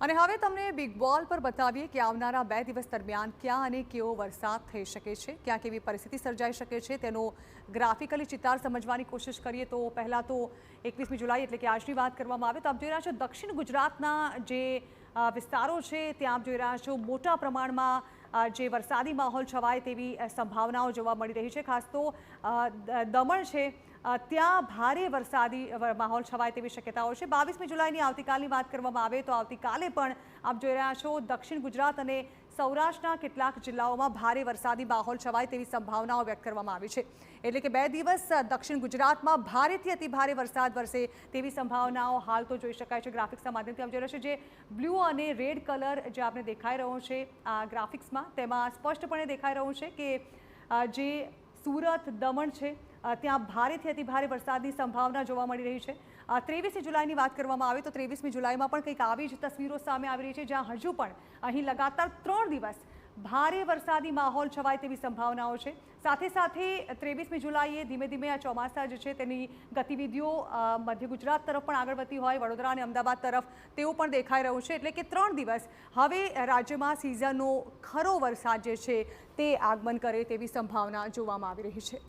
અને હવે તમને બિગ બોલ પર બતાવીએ કે આવનારા 2 દિવસ દરમિયાન ક્યાં અને કેવો વરસાદ થઈ શકે છે, ક્યાં કેવી પરિસ્થિતિ સર્જાઈ શકે છે તેનો ગ્રાફિકલી ચિતાર સમજવાની કોશિશ કરીએ તો પહેલાં તો 21મી જુલાઈ એટલે કે આજની વાત કરવામાં આવે તો આપ જોઈ રહ્યા છો દક્ષિણ ગુજરાતના જે વિસ્તારો છે ત્યાં આપ જોઈ રહ્યા છો મોટા પ્રમાણમાં જે વરસાદી માહોલ છવાય તેવી સંભાવનાઓ જોવા મળી રહી છે। ખાસ તો દમણ છે ત્યાં ભારે વરસાદી માહોલ છવાય તેવી શક્યતાઓ છે। 22મી જુલાઈની આવતીકાલની વાત કરવામાં આવે તો આવતીકાલે પણ આપ જોઈ રહ્યા છો દક્ષિણ ગુજરાત અને સૌરાષ્ટ્રના કેટલાક જિલ્લાઓમાં ભારે વરસાદી માહોલ છવાય તેવી સંભાવનાઓ વ્યક્ત કરવામાં આવી છે। એટલે કે 2 દિવસ દક્ષિણ ગુજરાતમાં ભારેથી અતિ ભારે વરસાદ વરસે તેવી સંભાવનાઓ હાલ તો જોઈ શકાય છે। ગ્રાફિક્સના માધ્યમથી આપ જોઈ રહ્યા છો જે બ્લુ અને રેડ કલર જે આપણે દેખાઈ રહ્યો છે આ ગ્રાફિક્સમાં તેમાં સ્પષ્ટપણે દેખાઈ રહ્યું છે કે જે સુરત દમણ છે ત્યાં ભારેથી અતિ ભારે વરસાદની સંભાવના જોવા મળી રહી છે। 23મી જુલાઈની વાત કરવામાં આવે તો 23મી જુલાઈમાં પણ કંઈક આવી જ તસવીરો સામે આવી રહી છે જ્યાં હજુ પણ અહીં લગાતાર 3 દિવસ ભારે વરસાદી માહોલ છવાય તેવી સંભાવનાઓ છે। સાથે સાથે 23મી જુલાઈએ ધીમે ધીમે આ ચોમાસા જે છે તેની ગતિવિધિઓ મધ્ય ગુજરાત તરફ પણ આગળ વધતી હોય વડોદરા અને અમદાવાદ તરફ તેવું પણ દેખાઈ રહ્યું છે। એટલે કે 3 દિવસ હવે રાજ્યમાં સિઝનનો ખરો વરસાદ જે છે તે આગમન કરે તેવી સંભાવના જોવામાં આવી રહી છે।